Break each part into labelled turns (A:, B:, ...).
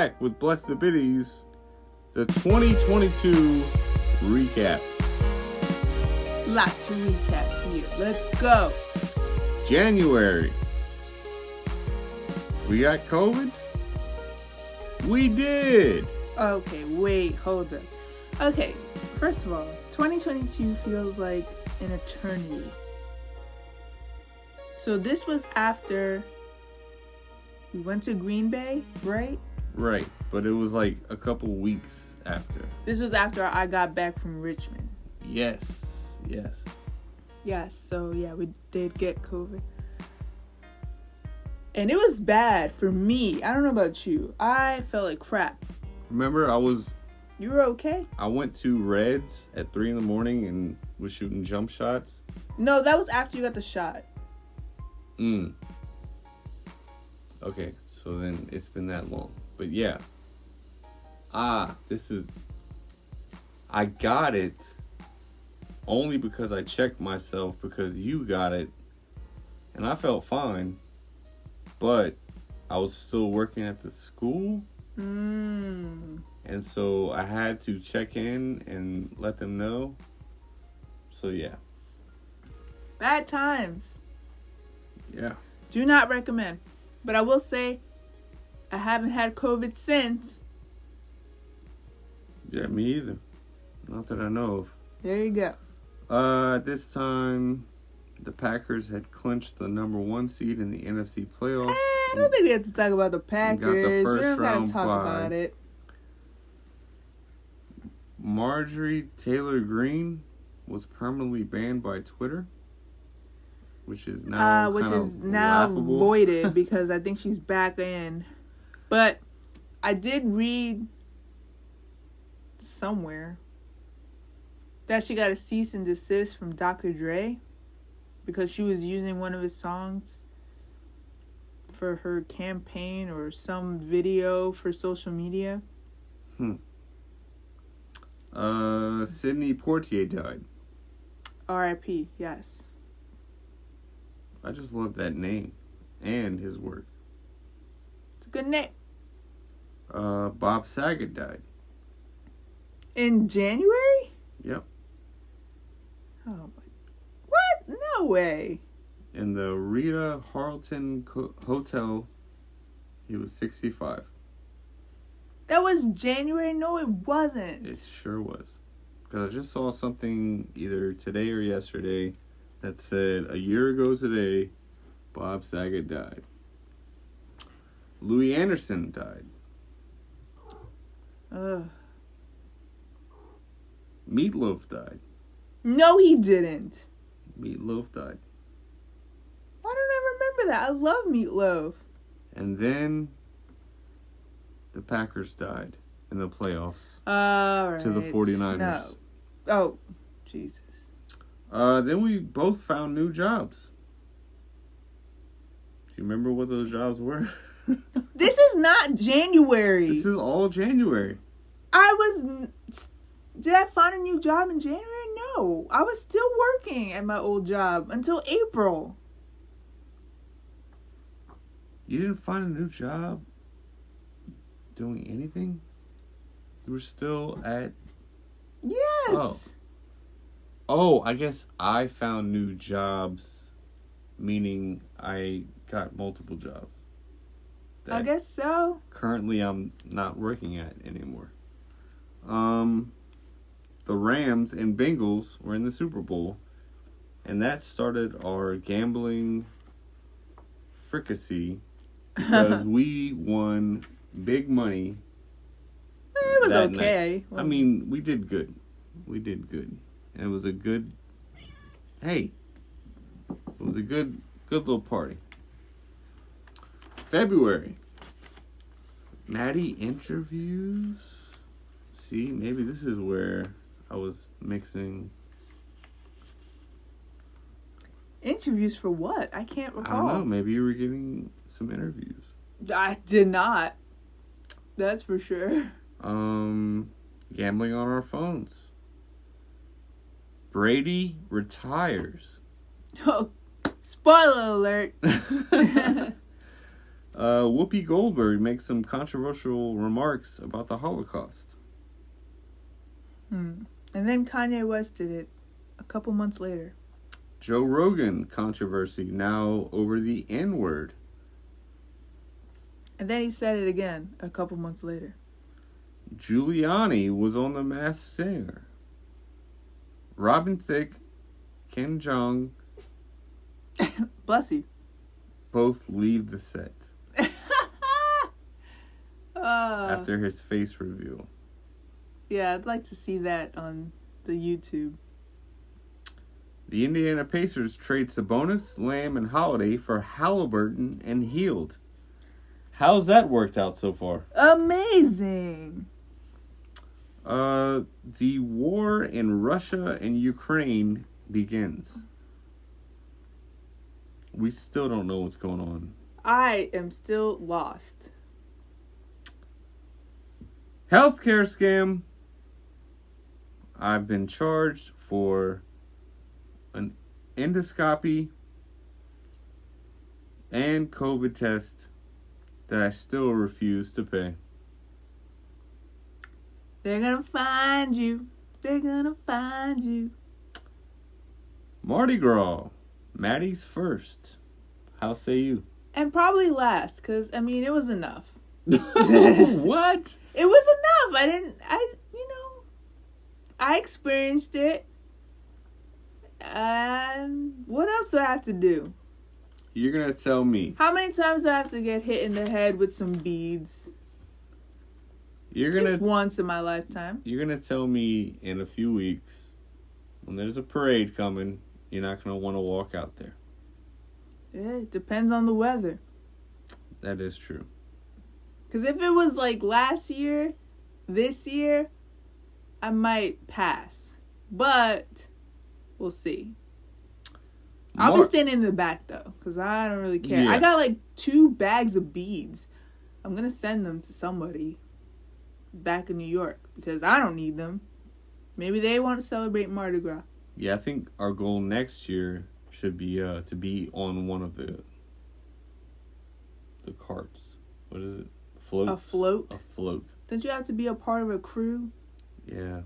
A: back with Bless the Bitties, the 2022 recap.
B: Lot to recap here. Let's go.
A: January. We got COVID? We did.
B: Okay, wait, hold up. Okay, first of all, 2022 feels like an eternity. So this was after we went to Green Bay, right?
A: Right, but it was like a couple weeks after.
B: This was after I got back from Richmond.
A: Yes.
B: Yes, so yeah, we did get COVID. And it was bad for me. I don't know about you. I felt like crap.
A: Remember,
B: You were okay?
A: I went to Reds at 3 a.m. and was shooting jump shots.
B: No, that was after you got the shot.
A: Okay, so then it's been that long. But yeah. I got it only because I checked myself because you got it. And I felt fine. But I was still working at the school. And so I had to check in and let them know. So yeah.
B: Bad times.
A: Yeah.
B: Do not recommend. But I will say, I haven't had COVID since.
A: Yeah, me either. Not that I know of.
B: There you go.
A: At this time, the Packers had clinched the number 1 seed in the NFC playoffs.
B: I don't think we have to talk about the Packers. We don't gotta talk about it.
A: Marjorie Taylor Greene was permanently banned by Twitter, which is now laughable.
B: Voided because I think she's back in. But I did read somewhere that she got a cease and desist from Dr. Dre because she was using one of his songs for her campaign or some video for social media.
A: Sidney Poitier died.
B: R.I.P. Yes.
A: I just love that name and his work.
B: It's a good name.
A: Bob Saget died.
B: In January?
A: Yep.
B: Oh my. What? No way.
A: In the Rita Harlton Hotel, he was 65.
B: That was January? No, it wasn't.
A: It sure was. Because I just saw something either today or yesterday that said, a year ago today, Bob Saget died. Louis Anderson died.
B: Ugh.
A: Meatloaf died.
B: No, he didn't.
A: Meatloaf died.
B: Why don't I remember that? I love Meatloaf.
A: And then the Packers died in the playoffs.
B: All right.
A: To the 49ers.
B: No. Oh, Jesus.
A: Then we both found new jobs. Do you remember what those jobs were?
B: This is not January.
A: This is all January.
B: Did I find a new job in January? No. I was still working at my old job until April.
A: You didn't find a new job doing anything? You were still at...
B: Yes.
A: Oh, I guess I found new jobs, meaning I got multiple jobs.
B: I guess so.
A: Currently, I'm not working at anymore. The Rams and Bengals were in the Super Bowl, and that started our gambling fricassee because we won big money.
B: It was okay.
A: I mean, we did good. And it was a good... Hey, it was a good little party. February. Maddie interviews. See, maybe this is where I was mixing.
B: Interviews for what? I can't recall.
A: I don't know. Maybe you were getting some interviews.
B: I did not. That's for sure.
A: Gambling on our phones. Brady retires.
B: Oh, spoiler alert.
A: Whoopi Goldberg makes some controversial remarks about the Holocaust.
B: And then Kanye West did it a couple months later.
A: Joe Rogan controversy now over the N-word.
B: And then he said it again a couple months later.
A: Giuliani was on The Masked Singer. Robin Thicke, Ken Jeong,
B: Bless you.
A: both leave the set after his face reveal.
B: Yeah, I'd like to see that on the YouTube.
A: The Indiana Pacers trade Sabonis, Lamb, and Holiday for Halliburton and Hield. How's that worked out so far?
B: Amazing.
A: The war in Russia and Ukraine begins. We still don't know what's going on.
B: I am still lost.
A: Healthcare scam. I've been charged for an endoscopy and COVID test that I still refuse to pay.
B: They're gonna find you. They're gonna find you.
A: Mardi Gras. Maddie's first. How say you?
B: And probably last, because, I mean, it was enough.
A: What?
B: It was enough. I experienced it. What else do I have to do?
A: You're going to tell me.
B: How many times do I have to get hit in the head with some beads? Just once in my lifetime.
A: You're going to tell me in a few weeks, when there's a parade coming, you're not going to want to walk out there.
B: Yeah, it depends on the weather.
A: That is true.
B: Because if it was like last year, this year, I might pass. But we'll see. I'll be standing in the back, though, because I don't really care.
A: Yeah.
B: I got like 2 bags of beads. I'm going to send them to somebody back in New York because I don't need them. Maybe they want to celebrate Mardi Gras.
A: Yeah, I think our goal next year should be to be on one of the carts. What is it? Floats?
B: A float?
A: A float.
B: Don't you have to be a part of a crew?
A: Yeah.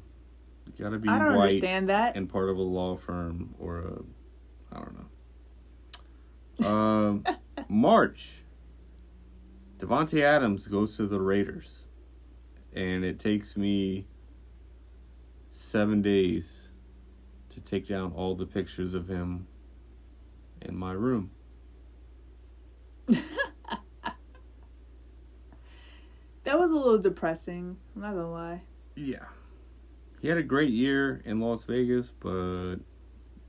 A: You gotta be
B: I don't
A: white
B: understand that.
A: and part of a law firm or I don't know. March. Devontae Adams goes to the Raiders. And it takes me 7 days to take down all the pictures of him in my room.
B: That was a little depressing. I'm not gonna lie.
A: Yeah. He had a great year in Las Vegas, but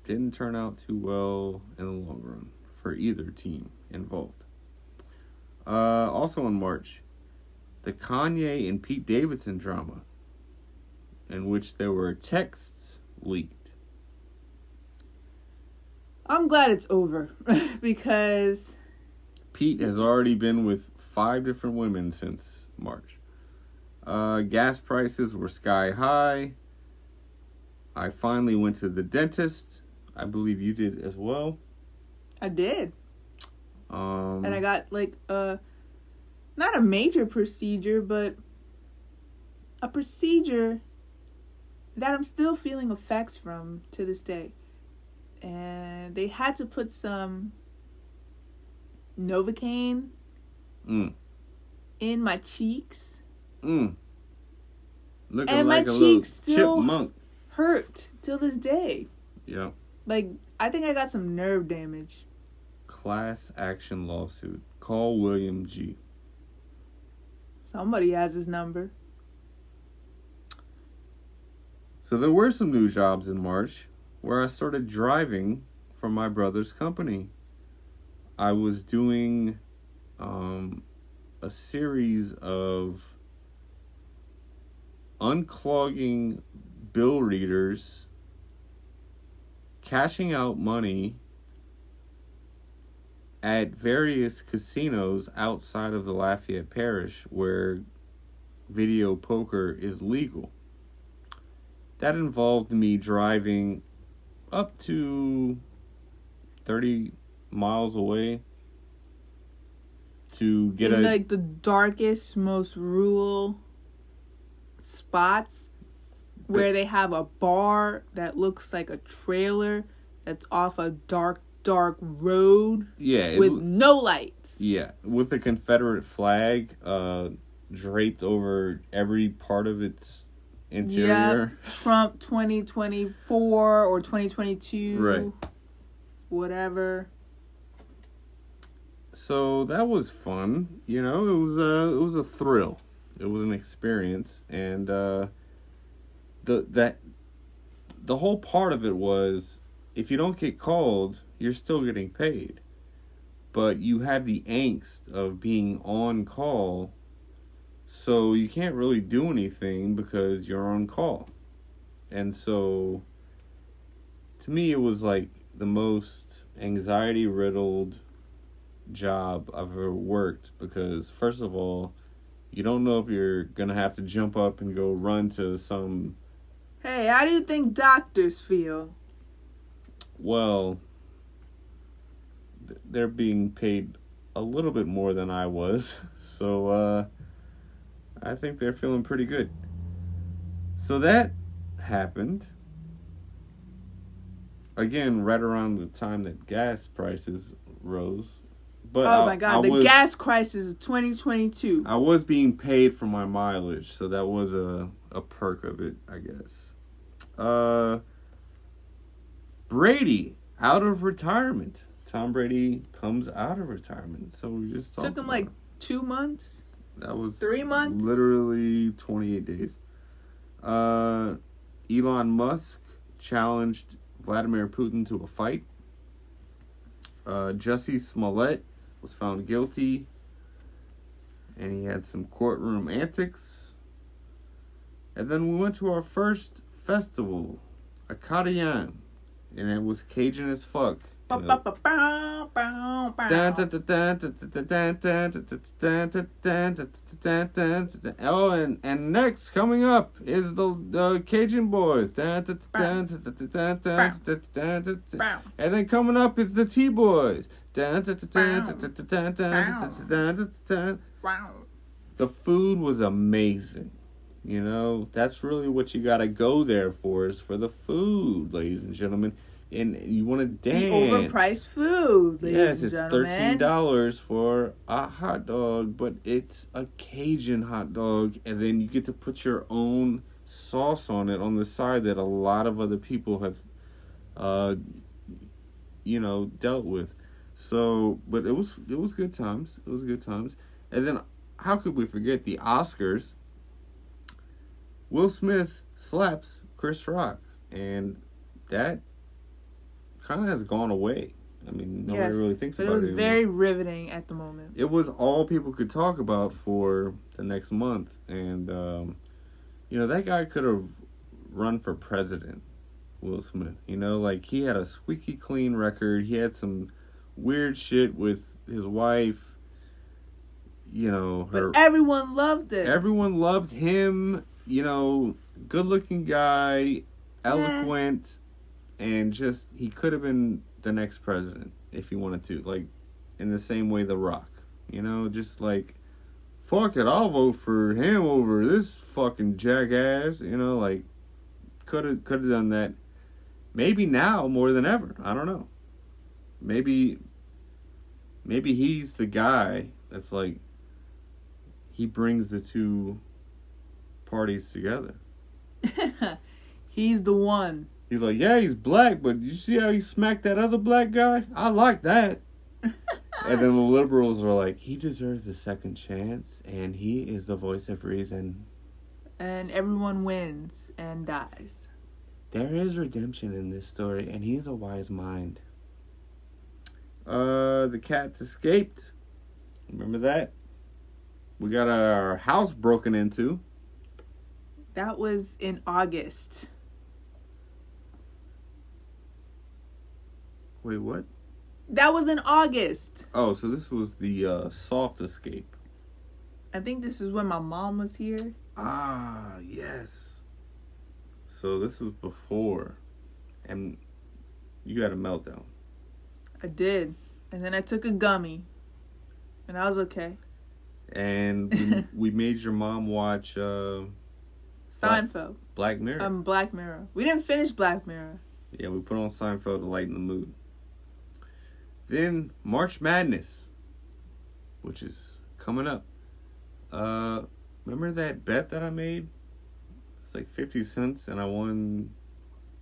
A: didn't turn out too well in the long run for either team involved. Also in March, the Kanye and Pete Davidson drama, in which there were texts leaked.
B: I'm glad it's over because
A: Pete has already been with 5 different women since March. Gas prices were sky high. I finally went to the dentist. I believe you did as well.
B: I did. And I got like not a major procedure, but a procedure that I'm still feeling effects from to this day. And they had to put some Novocaine in my cheeks.
A: Looking
B: and
A: like
B: my
A: a
B: cheeks
A: little
B: still
A: chipmunk.
B: Hurt till this day.
A: Yeah.
B: Like, I think I got some nerve damage.
A: Class action lawsuit. Call William G.
B: Somebody has his number.
A: So there were some new jobs in March where I started driving for my brother's company. I was doing a series of unclogging bill readers, cashing out money at various casinos outside of the Lafayette Parish where video poker is legal. That involved me driving up to 30 miles away to get
B: in like the darkest, most rural spots where they have a bar that looks like a trailer that's off a dark road with no lights.
A: Yeah, with a Confederate flag draped over every part of its interior.
B: Yep. Trump 2024 or 2022.
A: Right.
B: Whatever.
A: So that was fun. You know, it was a thrill. It was an experience, and the whole part of it was, if you don't get called, you're still getting paid. But you have the angst of being on call, so you can't really do anything because you're on call. And so, to me, it was like the most anxiety-riddled job I've ever worked, because, first of all, you don't know if you're going to have to jump up and go run to some...
B: Hey, how do you think doctors feel?
A: Well, they're being paid a little bit more than I was, so I think they're feeling pretty good. So that happened. Again, right around the time that gas prices rose. But
B: oh my God, the gas crisis of 2022.
A: I was being paid for my mileage, so that was a perk of it, I guess. Brady out of retirement. Tom Brady comes out of retirement. So we just
B: took him like 2 months.
A: That was
B: 3 months.
A: Literally 28 days. Elon Musk challenged Vladimir Putin to a fight. Jussie Smollett was found guilty, and he had some courtroom antics. And then we went to our first festival, Acadian, and it was Cajun as fuck. Oh, and next coming up is the Cajun Boys. And then coming up is the T-Boys. The food was amazing. You know, that's really what you gotta go there for, is for the food, ladies and gentlemen. And you want to dance.
B: The overpriced food, ladies and gentlemen.
A: Yes, it's $13 for a hot dog, but it's a Cajun hot dog, and then you get to put your own sauce on it on the side that a lot of other people have, dealt with. So, but it was good times. It was good times. And then, how could we forget the Oscars? Will Smith slaps Chris Rock, and that kind of has gone away. I mean, nobody really thinks about it anymore.
B: But it was very riveting at the moment.
A: It was all people could talk about for the next month. And, that guy could have run for president, Will Smith. You know, like, he had a squeaky clean record. He had some weird shit with his wife. You know,
B: but everyone loved it.
A: Everyone loved him. You know, good-looking guy, eloquent. And just, he could have been the next president if he wanted to. Like, in the same way The Rock. You know, just like, fuck it, I'll vote for him over this fucking jackass. You know, like, could have done that. Maybe now more than ever. I don't know. Maybe he's the guy that's like, he brings the two parties together.
B: He's the one.
A: He's like, yeah, he's black, but did you see how he smacked that other black guy? I like that. And then the liberals are like, he deserves a second chance, and he is the voice of reason.
B: And everyone wins and dies.
A: There is redemption in this story, and he's a wise mind. The cats escaped. Remember that? We got our house broken into.
B: That was in August.
A: Wait, what?
B: That was in August.
A: Oh, so this was the soft escape.
B: I think this is when my mom was here.
A: Ah, yes. So this was before. And you had a meltdown.
B: I did. And then I took a gummy. And I was okay.
A: And we made your mom watch
B: Seinfeld.
A: Black Mirror.
B: Black Mirror. We didn't finish Black Mirror.
A: Yeah, we put on Seinfeld to lighten the mood. Then March Madness, which is coming up. Remember that bet that I made? It's like 50 cents and I won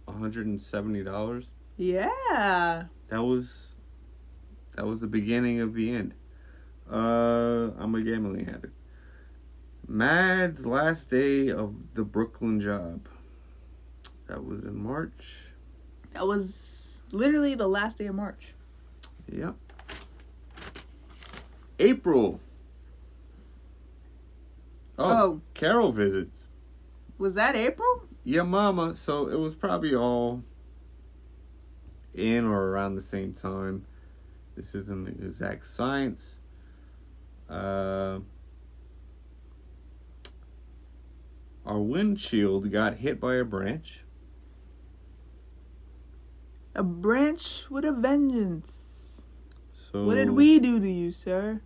A: $170.
B: Yeah.
A: That was the beginning of the end. I'm a gambling addict. Mad's last day of the Brooklyn job. That was in March.
B: That was literally the last day of March.
A: Yep. April. Oh, Carol visits.
B: Was that April?
A: Yeah, mama. So it was probably all in or around the same time. This isn't exact science. Our windshield got hit by a branch.
B: A branch with a vengeance.
A: So
B: what did we do to you, sir?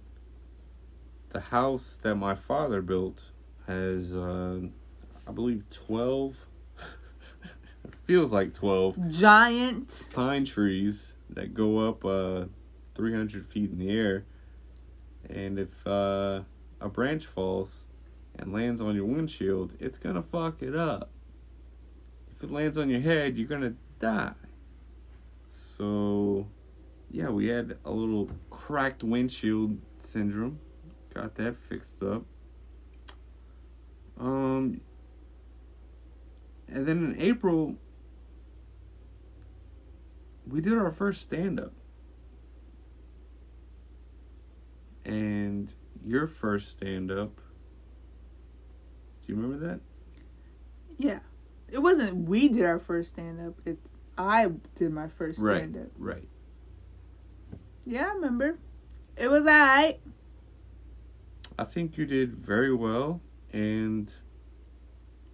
A: The house that my father built has, I believe, 12. It feels like 12
B: giant
A: pine trees that go up 300 feet in the air. And if a branch falls and lands on your windshield, it's gonna fuck it up. If it lands on your head, you're gonna die. So, yeah, we had a little cracked windshield syndrome. Got that fixed up. And then in April, we did our first stand-up. And your first stand-up, do you remember that?
B: Yeah. It wasn't we did our first stand-up. I did my first stand-up.
A: Right.
B: Yeah, I remember. It was alright.
A: I think you did very well, and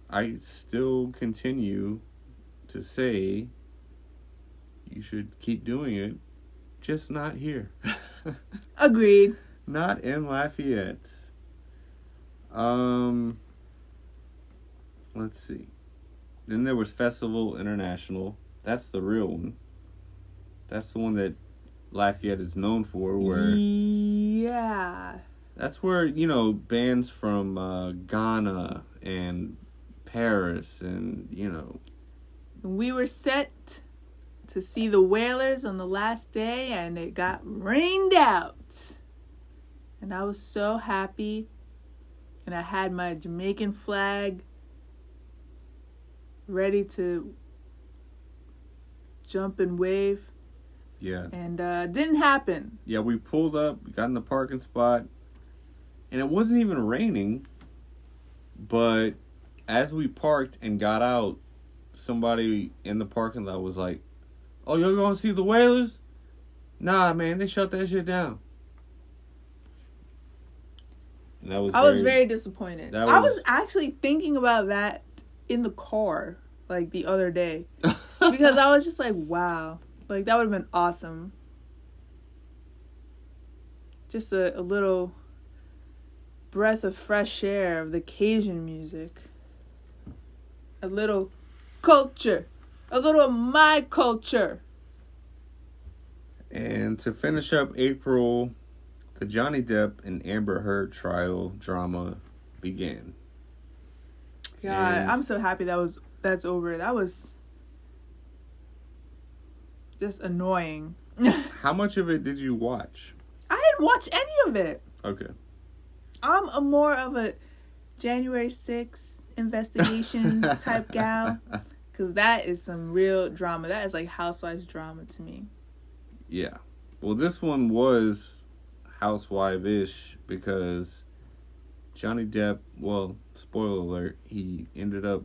A: I still continue to say you should keep doing it, just not here.
B: Agreed.
A: Not in Lafayette. Let's see. Then there was Festival International. That's the real one. That's the one that Lafayette is known for. Where
B: yeah.
A: That's where, bands from Ghana and Paris and,
B: We were set to see the Whalers on the last day, and it got rained out. And I was so happy. And I had my Jamaican flag ready to jump and wave.
A: Yeah.
B: And didn't happen.
A: Yeah, we pulled up, got in the parking spot, and it wasn't even raining. But as we parked and got out, somebody in the parking lot was like, "Oh, y'all gonna see the Whalers?" Nah, man, they shut that shit down. And I was
B: very disappointed. I was actually thinking about that in the car, like, the other day. Because I was just like, wow. Like, that would have been awesome. Just a little breath of fresh air of the Cajun music. A little culture. A little of my culture.
A: And to finish up April, the Johnny Depp and Amber Heard trial drama began.
B: God, I'm so happy that's over. That was just annoying.
A: How much of it did you watch?
B: I didn't watch any of it.
A: Okay.
B: I'm more of a January 6th investigation type gal. Because that is some real drama. That is like Housewives drama to me.
A: Yeah. Well, this one was housewife-ish because Johnny Depp, well, spoiler alert, he ended up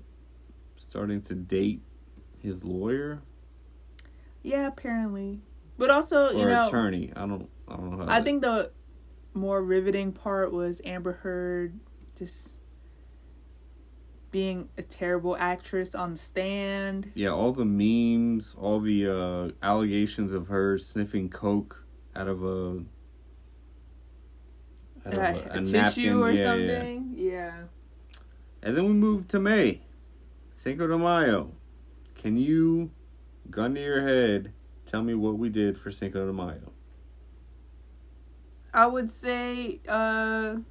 A: starting to date his lawyer.
B: Yeah, apparently. But also,
A: or attorney. I don't know how
B: I think the more riveting part was Amber Heard just being a terrible actress on the stand.
A: Yeah, all the memes, all the allegations of her sniffing coke out of a out of
B: A
A: a
B: tissue
A: napkin.
B: or
A: Yeah.
B: something. Yeah.
A: And then we moved to May. Cinco de Mayo. Can you, gun to your head, tell me what we did for Cinco de Mayo?
B: I would say El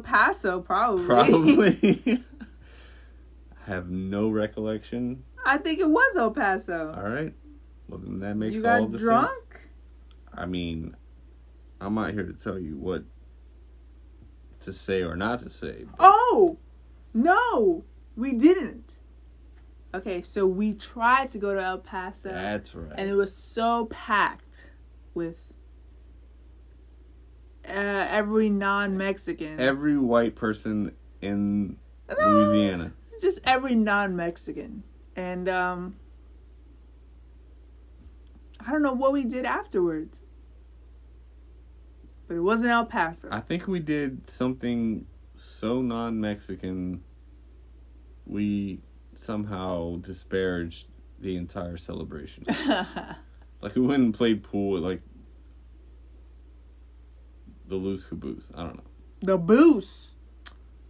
B: Paso, probably.
A: Probably. I have no recollection.
B: I think it was El Paso.
A: All right. Well, then that makes
B: You
A: all
B: got
A: the
B: drunk?
A: sense. I mean, I'm not here to tell you what to say or not to say. But...
B: Oh! No! We didn't. Okay, so we tried to go to El Paso.
A: That's right.
B: And it was so packed with every non-Mexican.
A: Every white person in Louisiana.
B: Just every non-Mexican. And I don't know what we did afterwards. But it wasn't El Paso.
A: I think we did something so non-Mexican, we somehow disparaged the entire celebration. Like, we went and played pool at, like, the Loose Caboose. I don't know.
B: The Boost.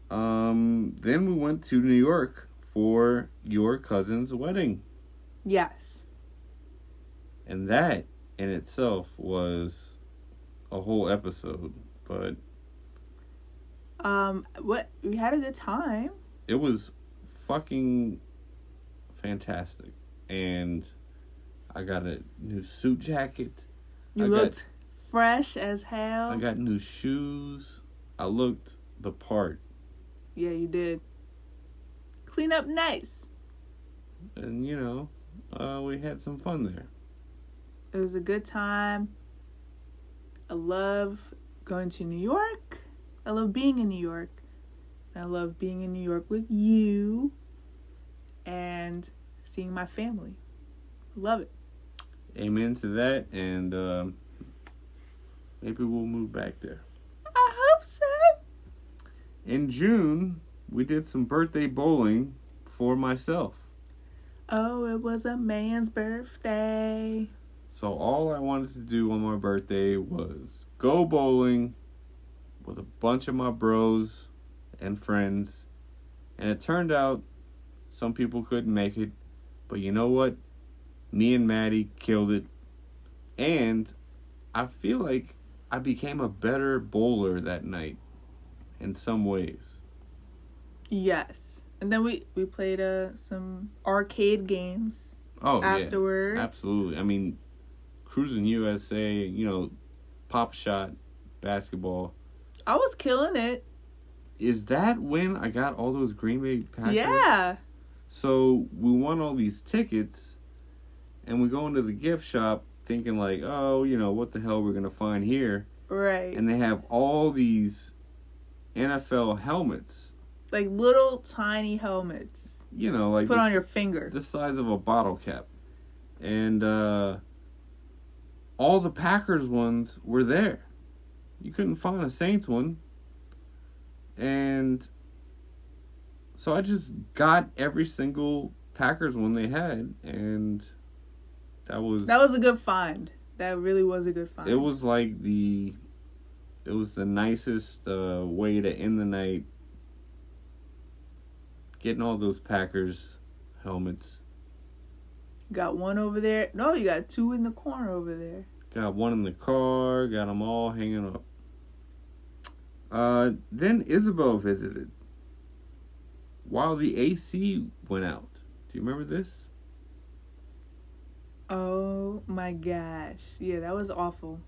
A: Then we went to New York for your cousin's wedding.
B: Yes.
A: And that in itself was a whole episode, but
B: what we had a good time.
A: it was fucking fantastic. And I got a new suit jacket.
B: You looked fresh as hell.
A: I got new shoes. I looked the part.
B: Yeah, you did. Clean up nice.
A: And, you know, we had some fun there.
B: It was a good time. I love going to New York. I love being in New York. I love being in New York with you and seeing my family. Love it.
A: Amen to that. And maybe we'll move back there.
B: I hope so.
A: In June, we did some birthday bowling for myself.
B: Oh, it was a man's birthday.
A: So all I wanted to do on my birthday was go bowling with a bunch of my bros and friends. And it turned out some people couldn't make it. But you know what? Me and Maddie killed it. And I feel like I became a better bowler that night in some ways.
B: Yes. And then we played some arcade games afterwards.
A: Yeah, absolutely. I mean, Cruising USA, you know, Pop Shot, basketball.
B: I was killing it.
A: Is that when I got all those Green Bay Packers?
B: Yeah.
A: So we won all these tickets, and we go into the gift shop thinking like, oh, you know, what the hell we're going to find here?
B: Right.
A: And they have all these NFL helmets.
B: Like little tiny helmets.
A: You know, like
B: put on your finger.
A: The size of a bottle cap. And all the Packers ones were there. You couldn't find a Saints one. And so I just got every single Packers one they had, and that was
B: a good find. That really was a good find.
A: It was like the nicest way to end the night. Getting all those Packers helmets.
B: Got one over there. No, you got two in the corner over there.
A: Got one in the car. Got them all hanging up. Then Isabel visited while the AC went out. Do you remember this?
B: Oh my gosh. Yeah, that was awful.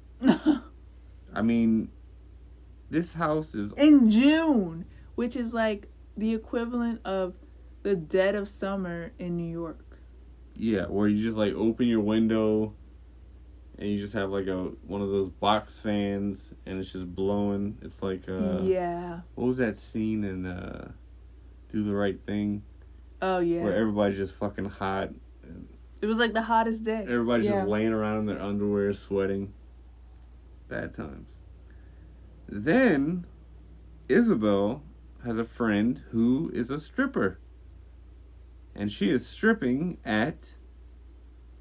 A: I mean, this house is...
B: in June, which is like the equivalent of the dead of summer in New York.
A: Yeah, where you just like open your window and you just have like one of those box fans and it's just blowing. It's like
B: yeah.
A: What was that scene in Do the Right Thing?
B: Oh yeah.
A: Where everybody's just fucking hot. And
B: it was like the hottest day.
A: Everybody's just laying around in their underwear sweating. Bad times. Then Isabel has a friend who is a stripper. And she is stripping at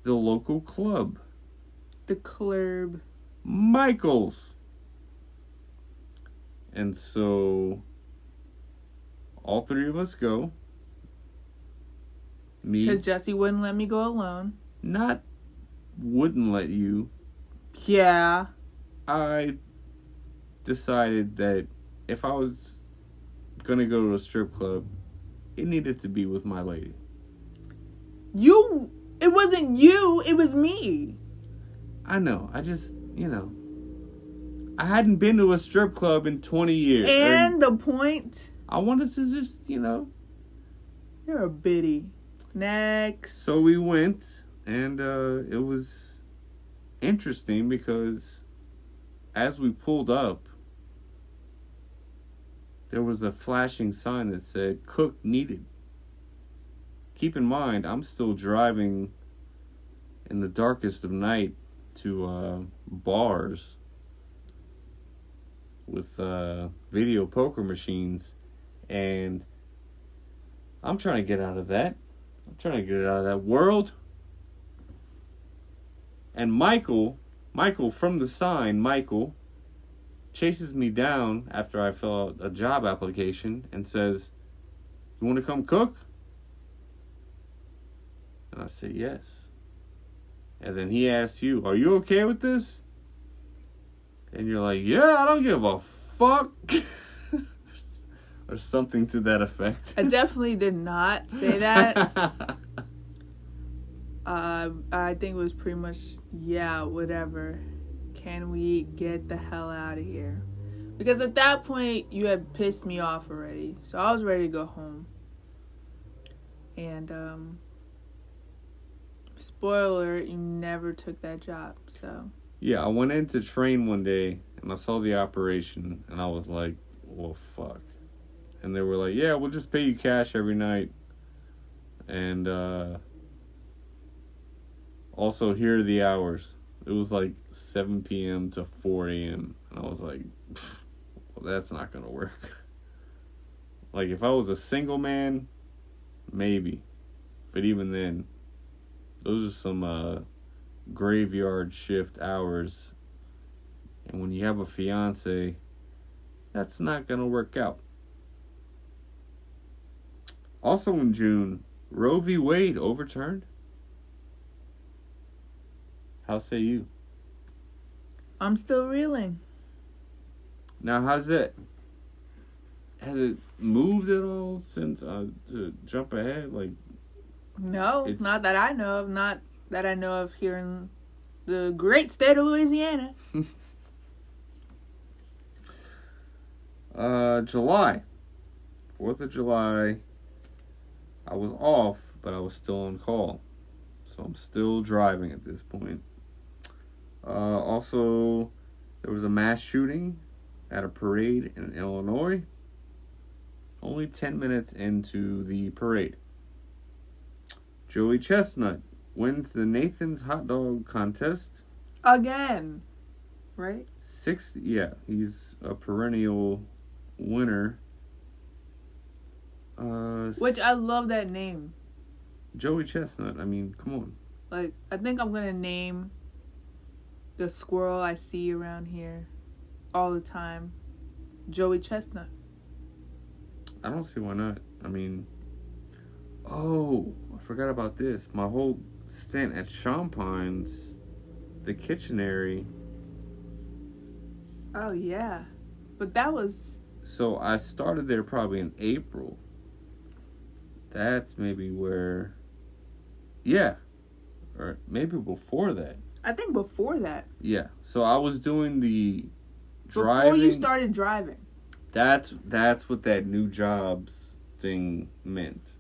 A: the local club.
B: The club.
A: Michael's. And so all three of us go. Me.
B: Because Jesse wouldn't let me go alone.
A: Not wouldn't let you.
B: Yeah.
A: I decided that if I was going to go to a strip club, it needed to be with my lady.
B: It wasn't you, it was me.
A: I know. I just, I hadn't been to a strip club in 20 years.
B: And the point?
A: I wanted to just,
B: You're a bitty. Next.
A: So we went, and it was interesting because as we pulled up, there was a flashing sign that said, "Cook needed." Keep in mind, I'm still driving in the darkest of night to bars with video poker machines, and I'm trying to get out of that. I'm trying to get out of that world. And Michael from the sign, Michael chases me down after I fill out a job application and says, "You want to come cook?" And I said, "Yes." And then he asked you, "Are you okay with this?" And you're like, "Yeah, I don't give a fuck." Or something to that effect.
B: I definitely did not say that. I think it was pretty much, yeah, whatever. Can we get the hell out of here? Because at that point, you had pissed me off already. So I was ready to go home. And, spoiler, you never took that job, so.
A: Yeah, I went in to train one day, and I saw the operation, and I was like, well, fuck. And they were like, "Yeah, we'll just pay you cash every night. And also, here are the hours." It was like 7 p.m. to 4 a.m. And I was like, well, that's not going to work. Like, if I was a single man, maybe. But even then, those are some graveyard shift hours. And when you have a fiance, that's not going to work out. Also in June, Roe v. Wade overturned. How say you?
B: I'm still reeling.
A: Now, how's that? Has it moved at all since to jump ahead? Like,
B: no, not that I know of. Not that I know of here in the great state of Louisiana.
A: July. 4th of July. I was off, but I was still on call. So I'm still driving at this point. Also, there was a mass shooting at a parade in Illinois. Only 10 minutes into the parade. Joey Chestnut wins the Nathan's Hot Dog Contest.
B: Again. Right?
A: He's a perennial winner.
B: Which I love that name.
A: Joey Chestnut. I mean, come on.
B: Like, I think I'm gonna name the squirrel I see around here all the time Joey Chestnut.
A: I don't see why not. I mean, I forgot about this. My whole stint at Champagne's, the Kitchenery.
B: Oh, yeah. But that was...
A: So I started there probably in April. That's maybe where... Yeah. Or maybe before that.
B: I think before that.
A: Yeah. So I was doing the driving.
B: Before you started driving.
A: That's what that new jobs thing meant.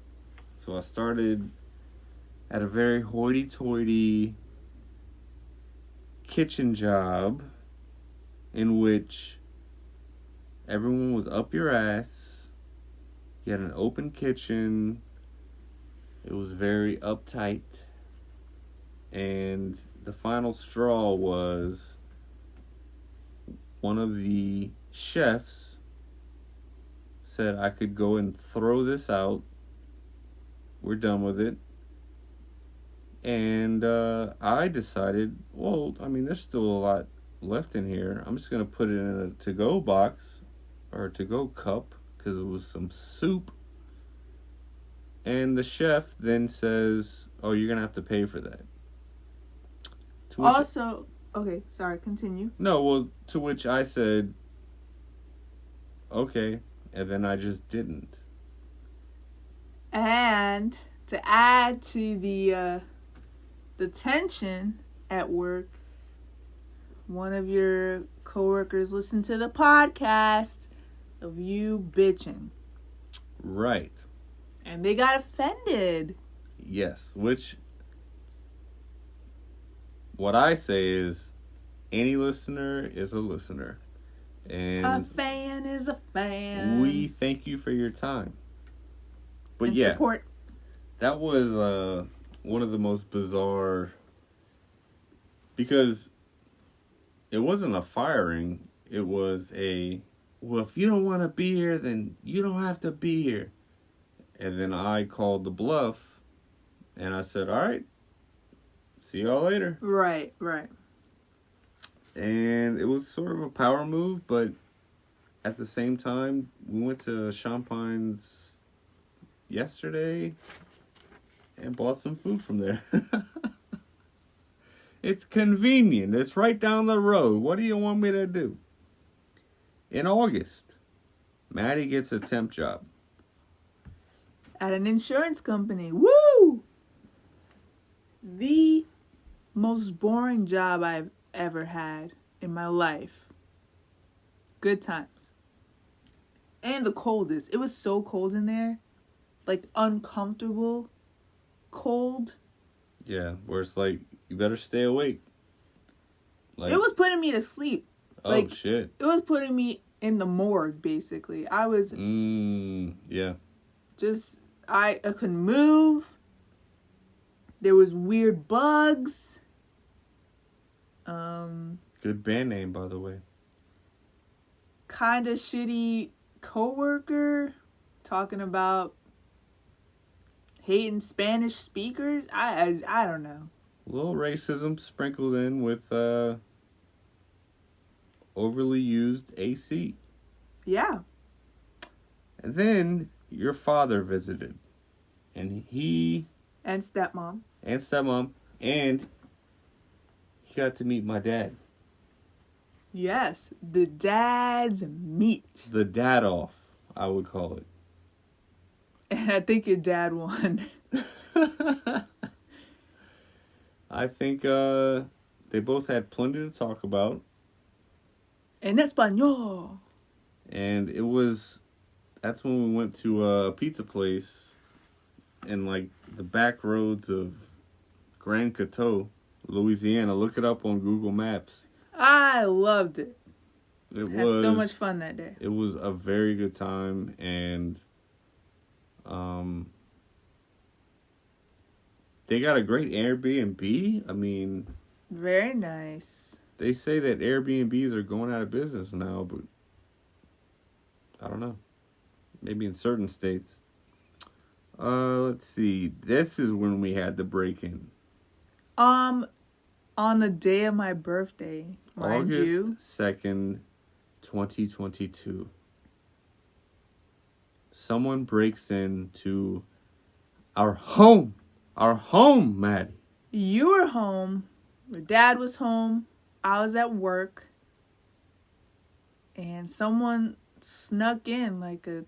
A: So I started at a very hoity-toity kitchen job in which everyone was up your ass. You had an open kitchen. It was very uptight. And the final straw was one of the chefs said I could go and throw this out. We're done with it. And I decided, well, I mean, there's still a lot left in here. I'm just going to put it in a to-go box or to-go cup because it was some soup. And the chef then says, "Oh, you're gonna have to pay for that." To which,
B: Also, okay, sorry, continue.
A: no, well, to which I said, "Okay," and then I just didn't.
B: And to add to the tension at work, one of your coworkers listened to the podcast of you bitching.
A: Right.
B: And they got offended.
A: Yes. Which, what I say is, any listener is a listener. And
B: a fan is a fan.
A: we thank you for your time. But
B: and
A: yeah,
B: support.
A: that was one of the most bizarre, because it wasn't a firing. It was well, if you don't want to be here, then you don't have to be here. And then I called the bluff, and I said, all right, see y'all later.
B: Right.
A: And it was sort of a power move, but at the same time, we went to Champagne's yesterday and bought some food from there. It's convenient. It's right down the road. What do you want me to do? In August, Maddie gets a temp job.
B: At an insurance company. Woo! The most boring job I've ever had in my life. Good times. And the coldest. It was so cold in there. Like uncomfortable cold.
A: Yeah, where it's like, you better stay awake. Like,
B: It was putting me to sleep.
A: oh,
B: like,
A: shit.
B: It was putting me in the morgue, basically. I was
A: Yeah.
B: just, I couldn't move. There was weird bugs.
A: Good band name, by the way.
B: Kind of shitty coworker talking about hating Spanish speakers. I don't know.
A: A little racism sprinkled in with overly used AC.
B: Yeah.
A: And then your father visited. And he...
B: And stepmom.
A: And stepmom. And he got to meet my dad.
B: Yes. The dad's meet.
A: The dad off, I would call it.
B: And I think your dad won.
A: I think they both had plenty to talk about.
B: En español.
A: And that's when we went to a pizza place in like the back roads of Grand Coteau, Louisiana. Look it up on Google Maps.
B: I loved it.
A: Had
B: so much fun that day.
A: It was a very good time, and they got a great Airbnb. I mean,
B: very nice.
A: They say that Airbnbs are going out of business now, but I don't know. Maybe in certain states. Let's see. This is when we had the break-in.
B: On the day of my birthday, mind you.
A: August 2nd, 2022. Someone breaks into our home. Our home, Maddie.
B: You were home. Your dad was home. I was at work. And someone snuck in like a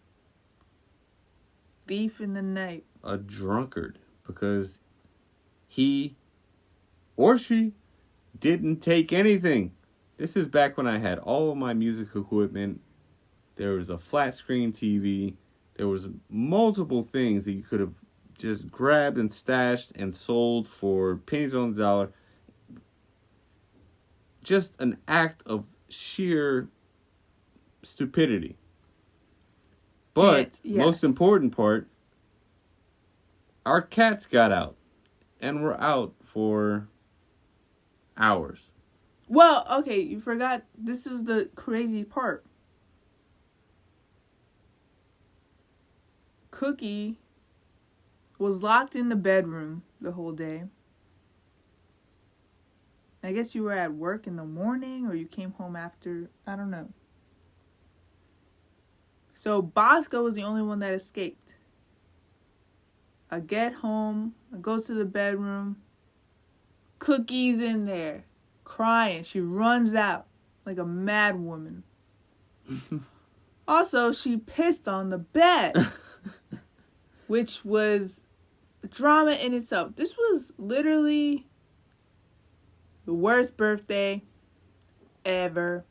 B: thief in the night.
A: A drunkard. Because he or she didn't take anything. This is back when I had all of my music equipment. There was a flat screen TV. There was multiple things that you could have just grabbed and stashed and sold for pennies on the dollar. Just an act of sheer stupidity. But,
B: yes.
A: Most important part, our cats got out. And were out for hours.
B: Well, okay, you forgot. This was the crazy part. Cookie was locked in the bedroom the whole day. I guess you were at work in the morning or you came home after. I don't know. So Bosco was the only one that escaped. I get home, I go to the bedroom, Cookie's in there, crying. She runs out like a mad woman. Also, she pissed on the bed, which was drama in itself. This was literally the worst birthday ever.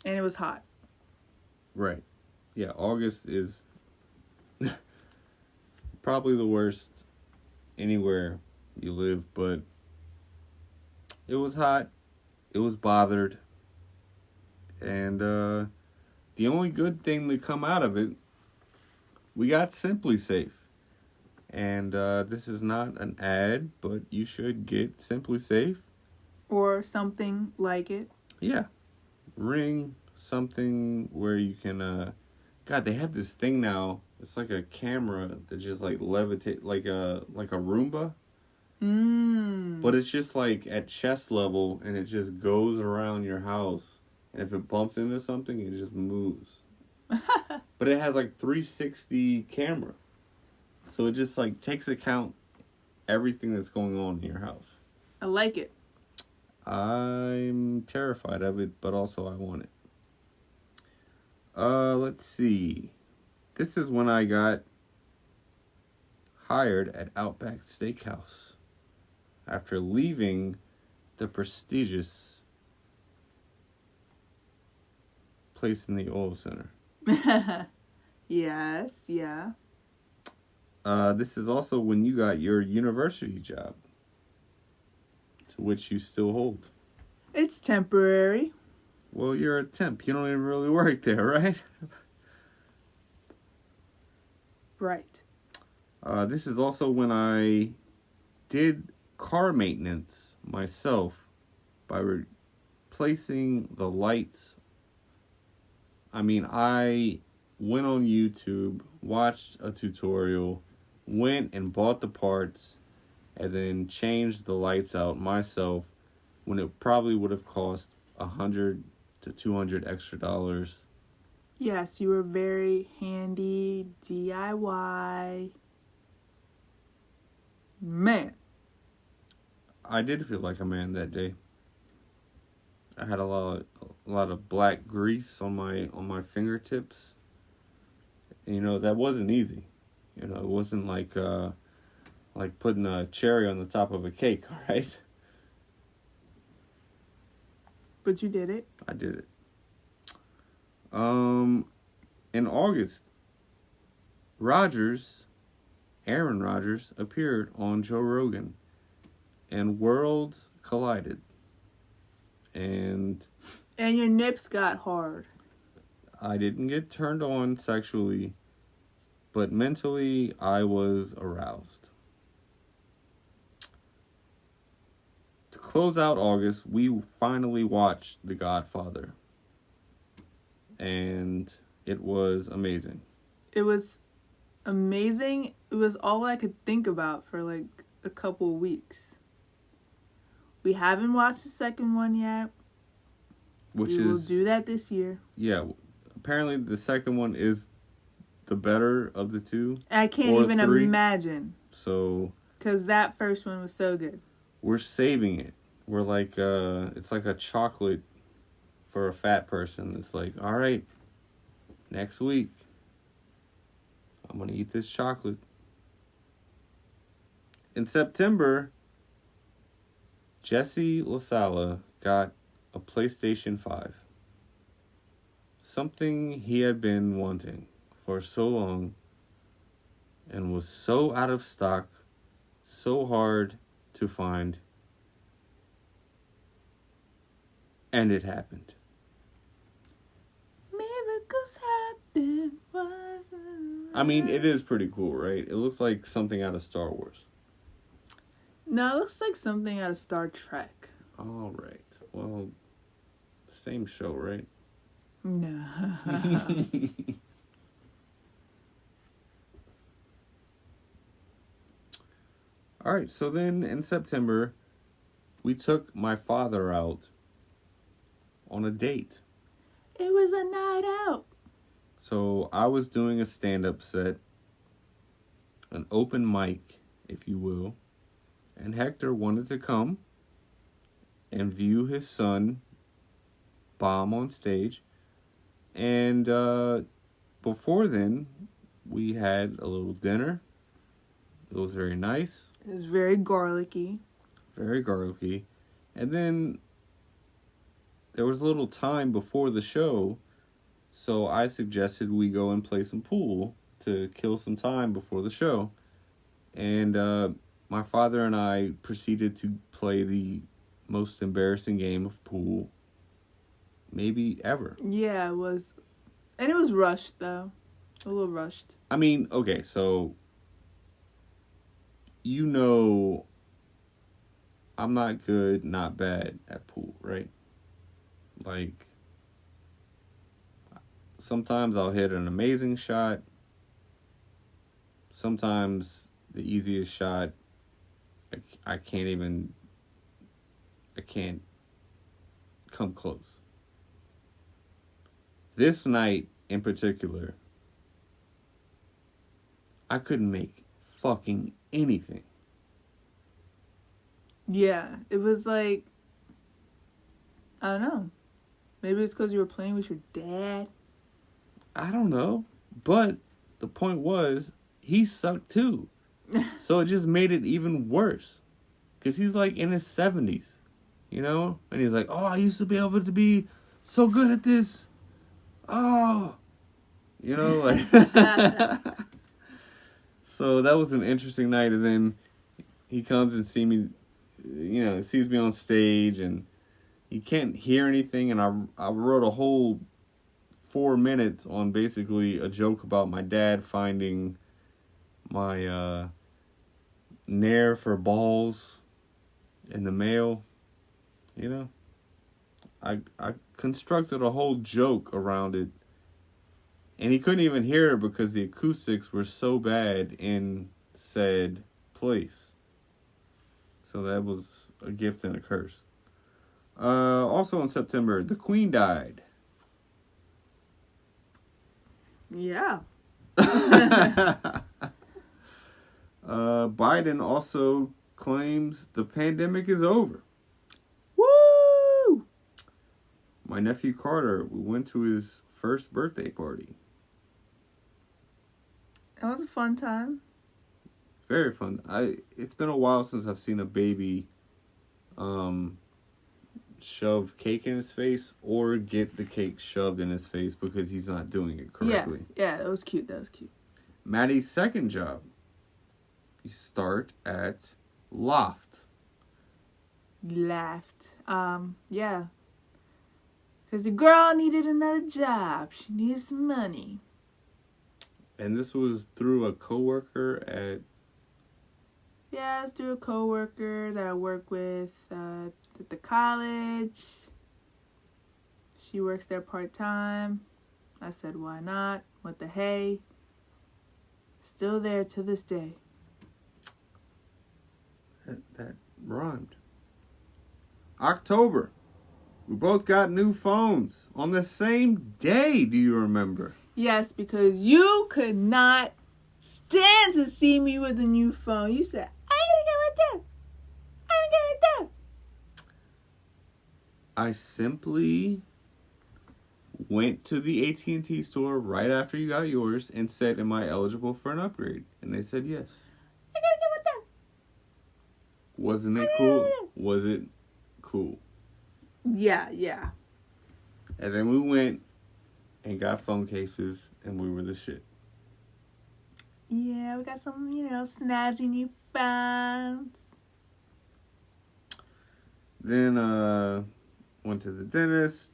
B: And it was hot.
A: Right. Yeah, August is probably the worst anywhere you live, but it was hot. It was bothered. And the only good thing to come out of it, we got Simply Safe. And this is not an ad, but you should get Simply Safe.
B: Or something like it.
A: Yeah. Ring, something where you can... God, they have this thing now. It's like a camera that just like levitate, like a Roomba. But it's just like at chest level, and it just goes around your house. And if it bumps into something, it just moves. But it has like 360 camera. So it just like takes account everything that's going on in your house.
B: I like it.
A: I'm terrified of it, but also I want it. Let's see. This is when I got hired at Outback Steakhouse after leaving the prestigious place in the oil center.
B: Yes, yeah.
A: This is also when you got your university job, to which you still hold.
B: It's temporary.
A: Well, you're a temp. You don't even really work there, right?
B: Right.
A: This is also when I did car maintenance myself by replacing the lights. I mean, I went on YouTube, watched a tutorial, went and bought the parts, and then changed the lights out myself when it probably would have cost $100 to $200 extra.
B: Yes, you were very handy. DIY. Man.
A: I did feel like a man that day. I had a lot of black grease on my fingertips. And, you know, that wasn't easy. You know, it wasn't like putting a cherry on the top of a cake, all right?
B: But you did it.
A: I did it. In August, Aaron Rodgers appeared on Joe Rogan, and worlds collided. And
B: your nips got hard.
A: I didn't get turned on sexually, but mentally I was aroused. To close out August, we finally watched The Godfather. And it was amazing.
B: It was amazing. It was all I could think about for like a couple weeks. We haven't watched the second one yet. We will do that this year.
A: Yeah. Apparently the second one is the better of the two.
B: I can't even imagine.
A: So.
B: Because that first one was so good.
A: We're saving it. We're like, it's like a chocolate for a fat person. It's like, all right, next week, I'm going to eat this chocolate. In September, Jesse LaSala got a PlayStation 5. Something he had been wanting for so long and was so out of stock, so hard to find. And it happened.
B: Miracles happen.
A: I mean, it is pretty cool, right? It looks like something out of Star Wars.
B: No, it looks like something out of Star Trek.
A: All right. Well, same show, right?
B: No.
A: All right. So then in September, we took my father out on a date.
B: It was a night out.
A: So I was doing a stand-up set, an open mic, if you will, and Hector wanted to come and view his son bomb on stage. And before then, we had a little dinner. It was very nice.
B: It was very garlicky.
A: Very garlicky. And then there was a little time before the show, so I suggested we go and play some pool to kill some time before the show. And my father and I proceeded to play the most embarrassing game of pool maybe ever.
B: Yeah, it was. And it was rushed, though. A little rushed.
A: I mean, okay, so you know I'm not good, not bad at pool, right? Like, sometimes I'll hit an amazing shot. Sometimes the easiest shot, I can't come close. This night in particular, I couldn't make fucking anything.
B: Yeah, it was like, I don't know. Maybe it's because you were playing with your dad.
A: I don't know. But the point was, he sucked too. So it just made it even worse. Because he's like in his 70s, you know? And he's like, oh, I used to be able to be so good at this. Oh. You know, like. So that was an interesting night. And then he comes and sees me on stage. And he can't hear anything. And I wrote a whole 4 minutes on basically a joke about my dad finding my nair for balls in the mail. You know, I constructed a whole joke around it, and he couldn't even hear it because the acoustics were so bad in said place. So that was a gift and a curse. Also in September, the Queen died.
B: Yeah.
A: Biden also claims the pandemic is over.
B: Woo!
A: My nephew Carter, we went to his first birthday party.
B: It was a fun time.
A: Very fun. It's been a while since I've seen a baby shove cake in his face or get the cake shoved in his face because he's not doing it correctly.
B: Yeah, that was cute.
A: Maddie's second job. You start at Loft.
B: Yeah. Because the girl needed another job. She needs some money.
A: And this was through a coworker at...
B: Yeah, it's through a coworker that I work with at the college. She works there part-time. I said, why not? What the hey? Still there to this day.
A: That rhymed. October. We both got new phones on the same day, do you remember?
B: Yes, because you could not stand to see me with a new phone. You said, I'm gonna get one too. I'm gonna get one too.
A: I simply went to the AT&T store right after you got yours and said, am I eligible for an upgrade? And they said yes.
B: I'm gonna get one too.
A: Wasn't it cool? Was it cool?
B: Yeah.
A: And then we went and got phone cases, and we were the shit.
B: Yeah, we got some, snazzy new phones.
A: Then went to the dentist,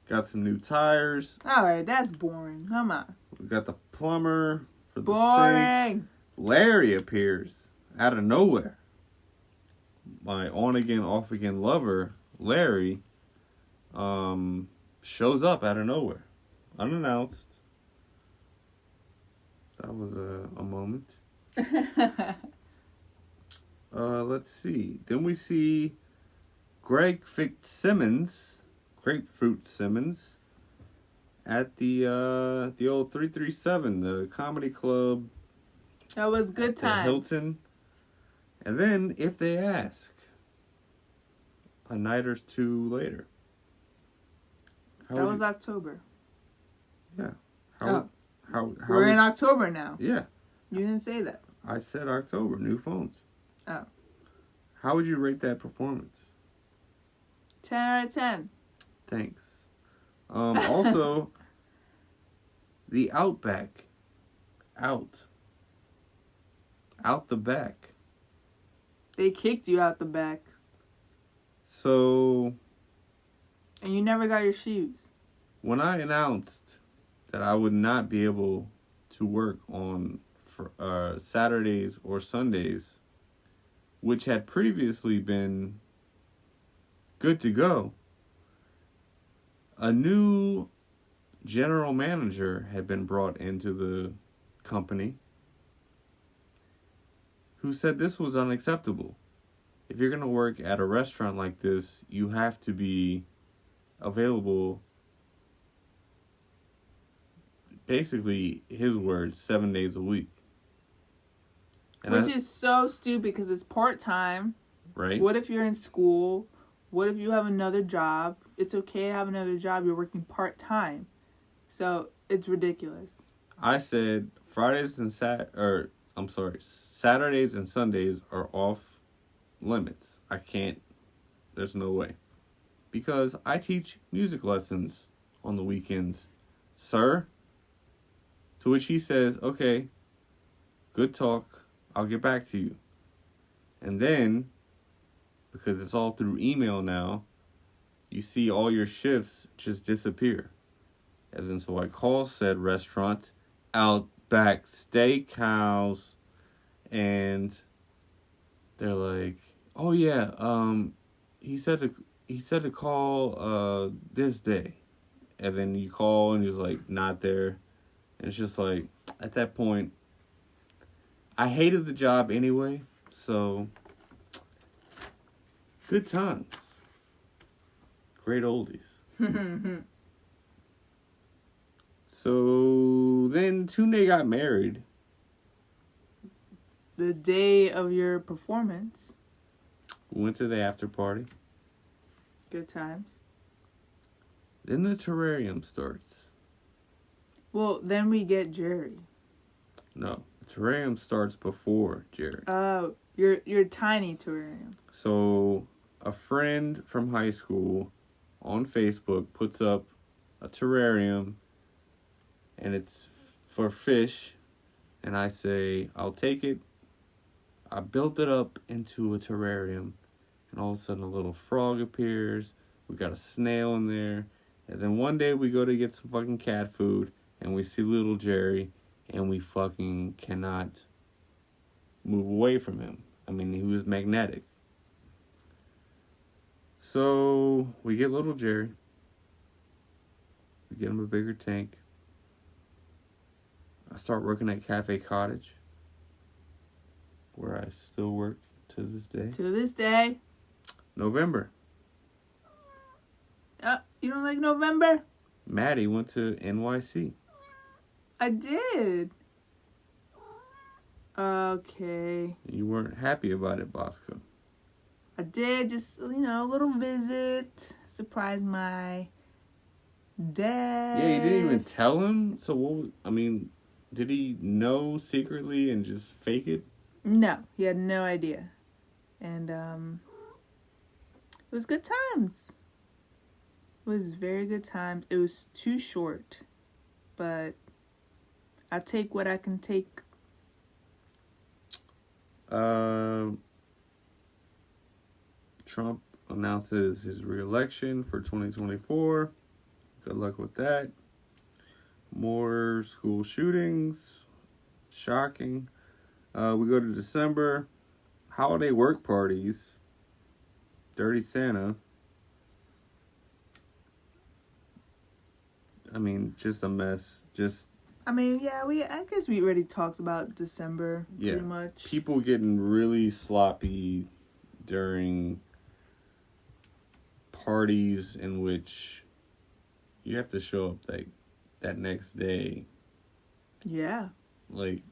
A: got some new tires.
B: All right, that's boring. Come on.
A: We got the plumber for the
B: Boring.
A: sink. Larry appears out of nowhere. My on-again, off-again lover, Larry, shows up out of nowhere. Unannounced. That was a moment. Let's see. Then we see Greg Fitzsimmons Grapefruit Simmons at the old 337, the comedy club.
B: That was good
A: at the
B: times.
A: Hilton. And then, if they ask, a night or two later.
B: That was October.
A: Yeah. How
B: We're in October now.
A: Yeah.
B: You didn't say that.
A: I said October, new phones.
B: Oh.
A: How would you rate that performance?
B: 10 out of 10.
A: Thanks. Also, the Outback. Out the back.
B: They kicked you out the back.
A: So...
B: And you never got your shoes.
A: When I announced that I would not be able to work on Saturdays or Sundays, which had previously been good to go, a new general manager had been brought into the company who said this was unacceptable. If you're going to work at a restaurant like this, you have to be available, basically, his words, 7 days a week.
B: Which is so stupid because it's part-time.
A: Right.
B: What if you're in school? What if you have another job? It's okay to have another job. You're working part-time. So, it's ridiculous.
A: I said Saturdays and Sundays are off limits. I can't. There's no way. Because I teach music lessons on the weekends, sir. To which he says, okay, good talk. I'll get back to you. And then, because it's all through email now, you see all your shifts just disappear. And then so I call said restaurant, Outback Steakhouse, and they're like, oh yeah, he said to call this day. And then you call and he's like not there. And it's just like, at that point, I hated the job anyway, so good times. Great oldies. So then Tunde got married.
B: The day of your performance.
A: We went to the after party.
B: Good times.
A: Then the terrarium starts.
B: Well, then we get Jerry.
A: No, the terrarium starts before Jerry.
B: Oh, your tiny terrarium.
A: So a friend from high school on Facebook puts up a terrarium, and it's for fish, and I say, I'll take it. I built it up into a terrarium, and all of a sudden a little frog appears. We got a snail in there, and then one day we go to get some fucking cat food, and we see little Jerry, and we fucking cannot move away from him. I mean, he was magnetic. So we get little Jerry. We get him a bigger tank. I start working at Cafe Cottage, where I still work to this day.
B: To this day.
A: November.
B: You don't like November?
A: Maddie went to NYC.
B: I did. Okay.
A: You weren't happy about it, Bosco.
B: I did, just, a little visit. Surprise my dad.
A: Yeah, you didn't even tell him? So, did he know secretly and just fake it?
B: No, he had no idea. And, it was good times. It was very good times. It was too short. But I take what I can take.
A: Trump announces his re-election for 2024. Good luck with that. More school shootings. Shocking. We go to December. Holiday work parties. Dirty Santa. Just a mess.
B: I guess we already talked about December pretty much.
A: People getting really sloppy during parties in which you have to show up like that next day.
B: Yeah.
A: Like,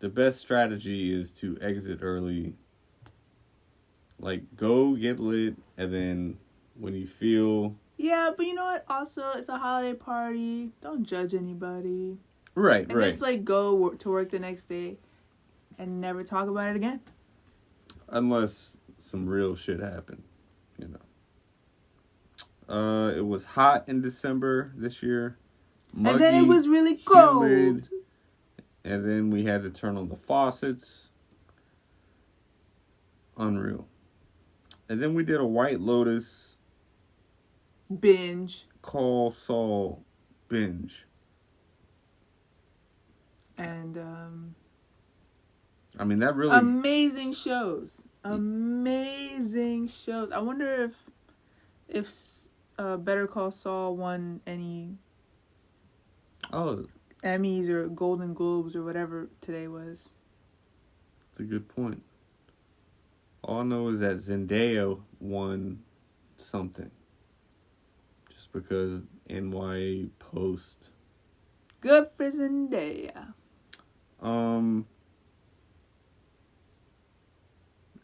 A: the best strategy is to exit early. Like, go get lit, and then when you feel...
B: Yeah, but you know what? Also, it's a holiday party. Don't judge anybody.
A: Right,
B: And
A: right.
B: just, like, go to work the next day and never talk about it again.
A: Unless some real shit happened, you know. It was hot in December this year. Muggy,
B: and then it was really cold.
A: Humid, and then we had to turn on the faucets. Unreal. And then we did a White Lotus
B: binge.
A: Call Saul binge.
B: And,
A: I mean, that really...
B: amazing shows. Amazing shows. I wonder if Better Call Saul won any Emmys or Golden Globes or whatever today was.
A: That's a good point. All I know is that Zendaya won something. Just because NY Post.
B: Good for Zendaya.
A: And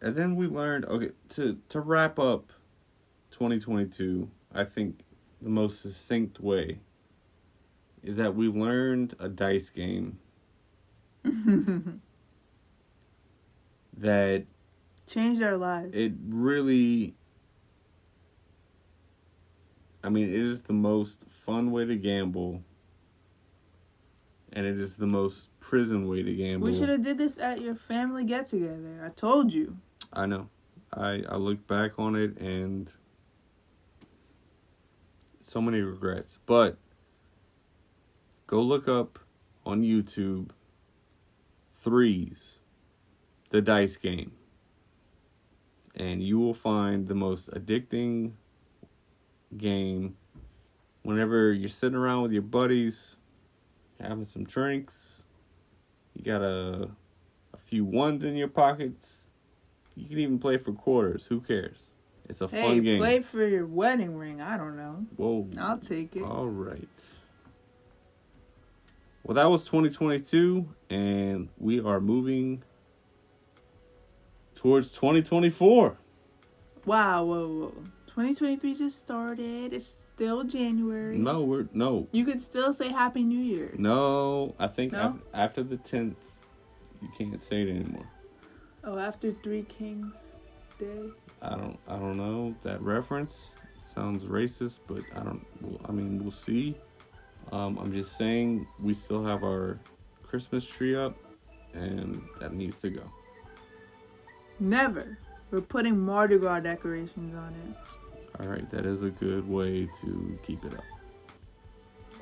A: then we learned, okay, to wrap up 2022, I think the most succinct way is that we learned a dice game that
B: changed our lives.
A: it really, I mean, it is the most fun way to gamble, and it is the most prison way to gamble.
B: We should have did this at your family get-together. I told you.
A: I know. I look back on it and so many regrets. But go look up on YouTube Threes, the dice game. And you will find the most addicting game whenever you're sitting around with your buddies, having some drinks. You got a few ones in your pockets. You can even play for quarters. Who cares? It's a fun game.
B: Play for your wedding ring. I don't know.
A: Whoa.
B: I'll take it.
A: All right. Well, that was 2022, and we are moving towards 2024.
B: Wow, whoa. 2023 just started. It's still January.
A: No.
B: You could still say Happy New Year.
A: No, I think
B: No?
A: after the 10th, you can't say it anymore.
B: Oh, after Three Kings Day?
A: I don't know. That reference sounds racist, but we'll see. I'm just saying we still have our Christmas tree up, and that needs to go.
B: Never. We're putting Mardi Gras decorations on it.
A: All right, that is a good way to keep it up.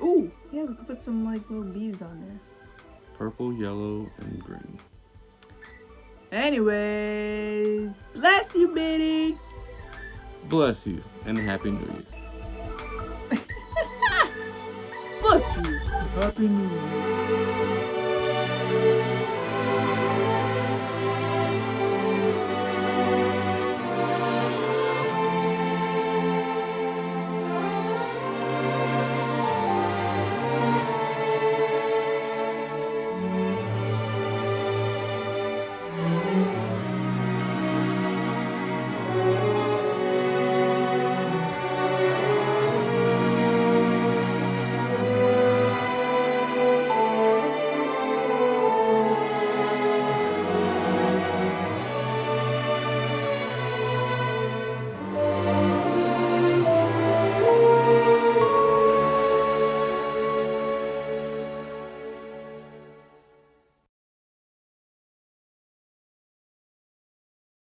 B: Ooh, yeah, we could put some like little beads on there.
A: Purple, yellow, and green.
B: Anyways, bless you, Bitty.
A: Bless you, and Happy New Year.
B: Bless you. Happy New Year.